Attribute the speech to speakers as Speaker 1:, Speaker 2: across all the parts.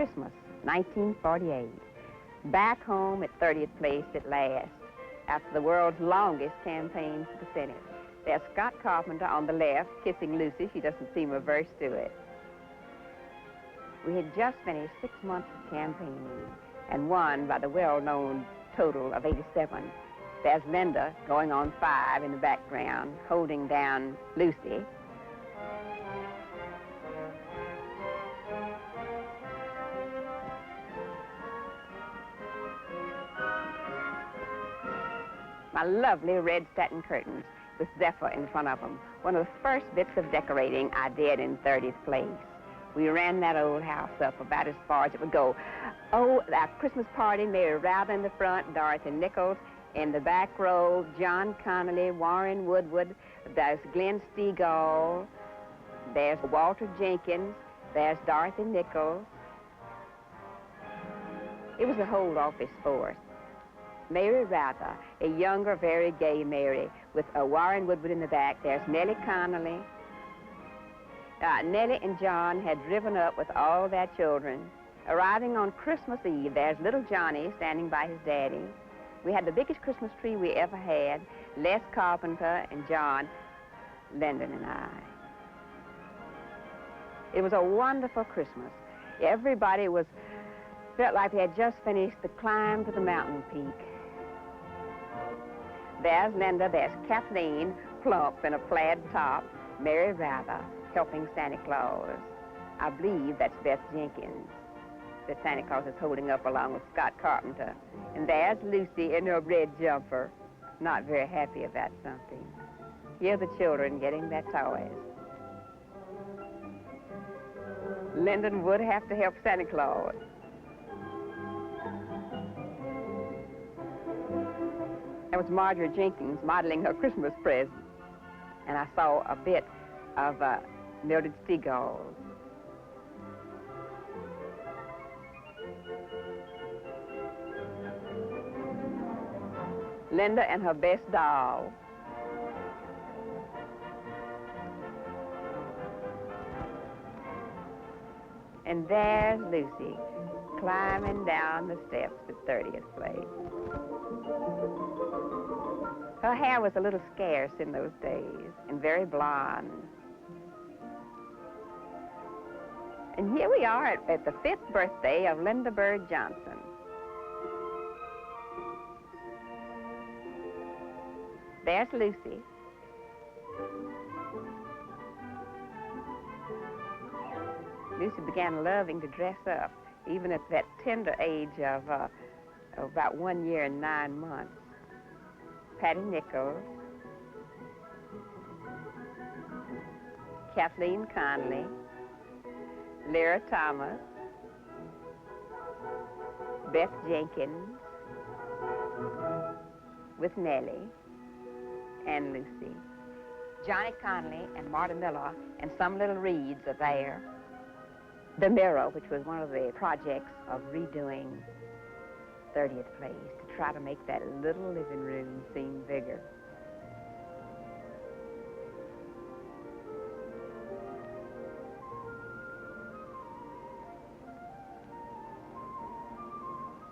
Speaker 1: Christmas, 1948. Back home at 30th Place at last, after the world's longest campaign for the Senate. There's Scott Carpenter on the left, kissing Luci. She doesn't seem averse to it. We had just finished 6 months of campaigning and won by the well-known total of 87. There's Lynda going on 5 in the background, holding down Luci. My lovely red satin curtains with Zephyr in front of them. One of the first bits of decorating I did in 30th Place. We ran that old house up about as far as it would go. Oh, our Christmas party, Mary Rather in the front, Dorothy Nichols in the back row, John Connally, Warren Woodward, there's Glenn Stegall, there's Walter Jenkins, there's Dorothy Nichols. It was a whole office force. Mary Rather, a younger, very gay Mary, with Warren Woodward in the back. There's Nellie Connally. Nellie and John had driven up with all their children. Arriving on Christmas Eve, there's little Johnny standing by his daddy. We had the biggest Christmas tree we ever had. Les Carpenter and John, Lyndon and I. It was a wonderful Christmas. Everybody felt like they had just finished the climb to the mountain peak. There's Lynda, there's Kathleen, plump in a plaid top, Mary Rather, helping Santa Claus. I believe that's Bess Jenkins that Santa Claus is holding up along with Scott Carpenter. And there's Luci in her red jumper, not very happy about something. Here are the children getting their toys. Lyndon would have to help Santa Claus. That was Marjorie Jenkins modeling her Christmas present. And I saw a bit of Mildred Stegall. Lynda and her best doll. And there's Luci climbing down the steps at 30th Place. Her hair was a little scarce in those days and very blonde. And here we are at the 5th birthday of Lynda Bird Johnson. There's Luci. Luci began loving to dress up, even at that tender age of about 1 year and 9 months. Patty Nichols, Kathleen Connally, Lyra Thomas, Bess Jenkins, with Nellie and Luci. Johnny Connally and Marta Miller and some little Reeds are there. The Mirror, which was one of the projects of redoing 30th Place to try to make that little living room seem bigger.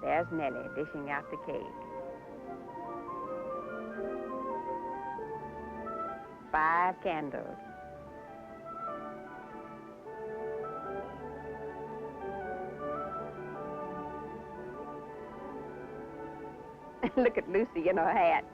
Speaker 1: There's Nellie dishing out the cake. 5 candles. Look at Luci in her hat.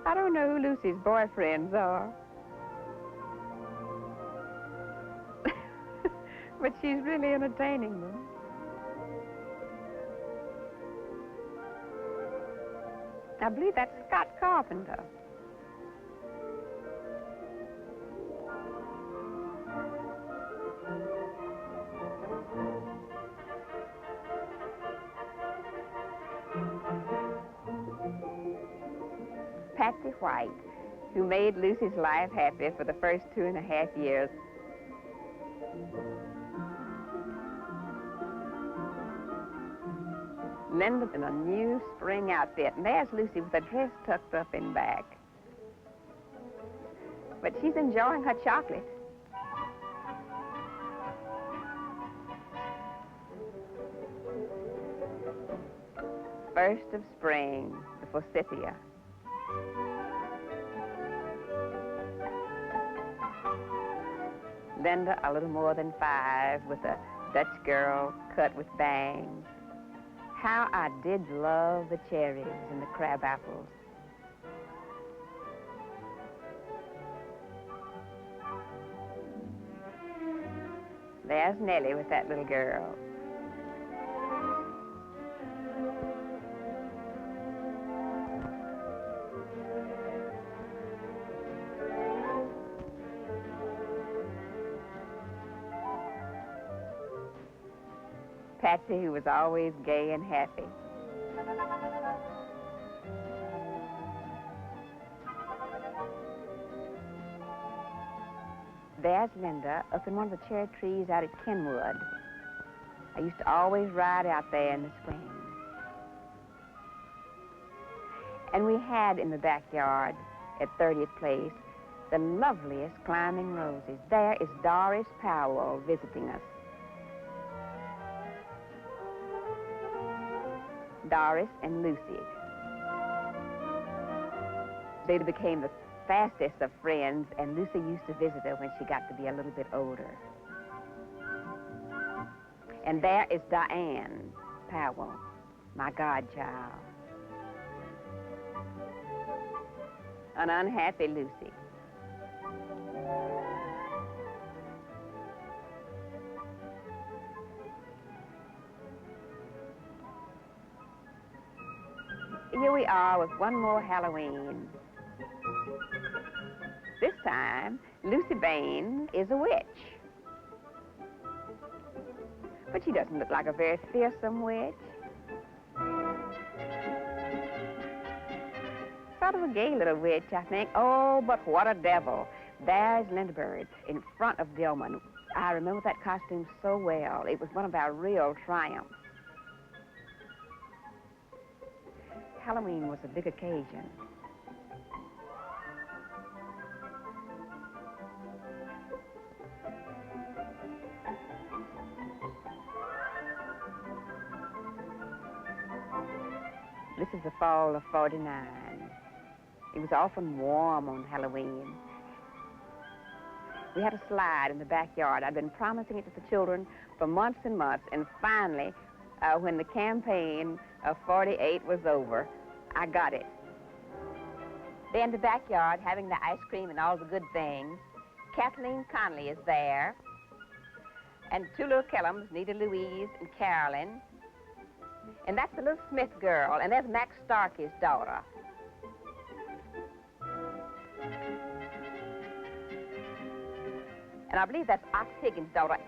Speaker 1: I don't know who Luci's boyfriends are. But she's really entertaining them. I believe that's Scott Carpenter. Patsy White, who made Luci's life happy for the first 2.5 years. Lynda in a new spring outfit, and there's Luci with her dress tucked up in back. But she's enjoying her chocolate. First of spring, the forsythia. Lynda, a little more than 5, with a Dutch girl cut with bangs. How I did love the cherries and the crab apples. There's Nellie with that little girl. Patsy, who was always gay and happy. There's Lynda up in one of the cherry trees out at Kenwood. I used to always ride out there in the spring. And we had in the backyard at 30th Place the loveliest climbing roses. There is Doris Powell visiting us. Doris and Luci. They became the fastest of friends, and Luci used to visit her when she got to be a little bit older. And there is Diane Powell, my godchild. An unhappy Luci. Here we are with one more Halloween. This time, Luci Bain is a witch. But she doesn't look like a very fearsome witch. Sort of a gay little witch, I think. Oh, but what a devil. There's Lynda Bird in front of Dillman. I remember that costume so well. It was one of our real triumphs. Halloween was a big occasion. This is the fall of '49. It was often warm on Halloween. We had a slide in the backyard. I'd been promising it to the children for months and months, and finally, when the campaign of '48 was over, I got it. They're in the backyard having the ice cream and all the good things. Kathleen Connally is there, and 2 little Kellums, Nita Louise and Carolyn. And that's the little Smith girl, and there's Max Starkey's daughter. And I believe that's Ox Higgins' daughter.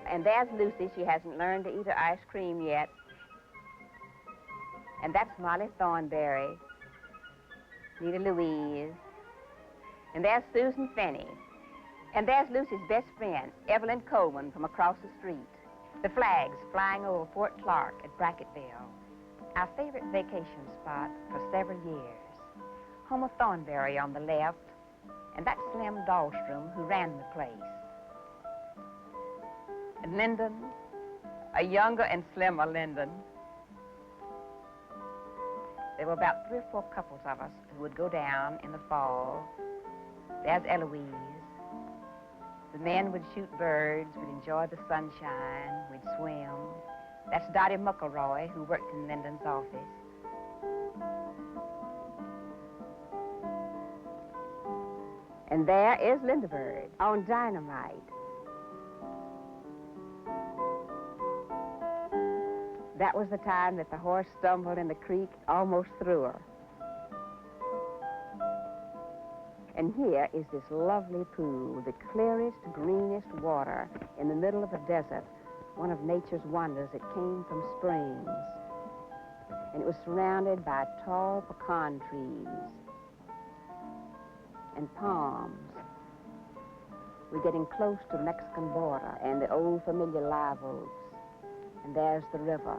Speaker 1: And there's Luci. She hasn't learned to eat her ice cream yet. And that's Molly Thornberry, Nita Louise. And there's Susan Finney. And there's Luci's best friend, Evelyn Coleman, from across the street. The flags flying over Fort Clark at Bracketville, our favorite vacation spot for several years. Home of Thornberry on the left, and that's Slim Dahlstrom, who ran the place. And Lyndon, a younger and slimmer Lyndon. There were about 3 or 4 couples of us who would go down in the fall. There's Eloise. The men would shoot birds, we'd enjoy the sunshine, we'd swim. That's Dottie Muckleroy, who worked in Lyndon's office. And there is Lynda Bird on dynamite. That was the time that the horse stumbled in the creek, almost threw her. And here is this lovely pool, the clearest, greenest water in the middle of a desert, one of nature's wonders that came from springs. And it was surrounded by tall pecan trees and palms. We're getting close to the Mexican border and the old familiar live oaks. And there's the river.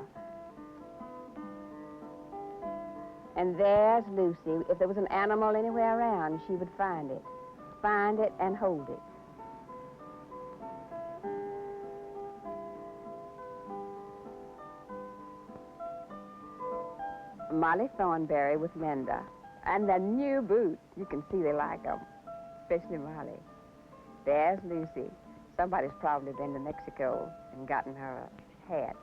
Speaker 1: And there's Luci. If there was an animal anywhere around, she would find it and hold it. Molly Thornberry with Lynda. And the new boots. You can see they like them, especially Molly. There's Luci. Somebody's probably been to Mexico and gotten her a hat.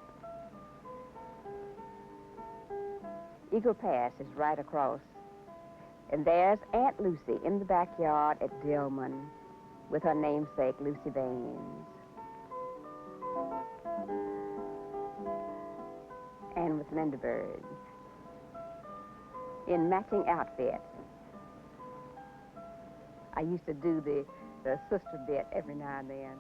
Speaker 1: Eagle Pass is right across. And there's Aunt Luci in the backyard at Dillman with her namesake, Luci Baines. And with Lynda Bird in matching outfits. I used to do the sister bit every now and then.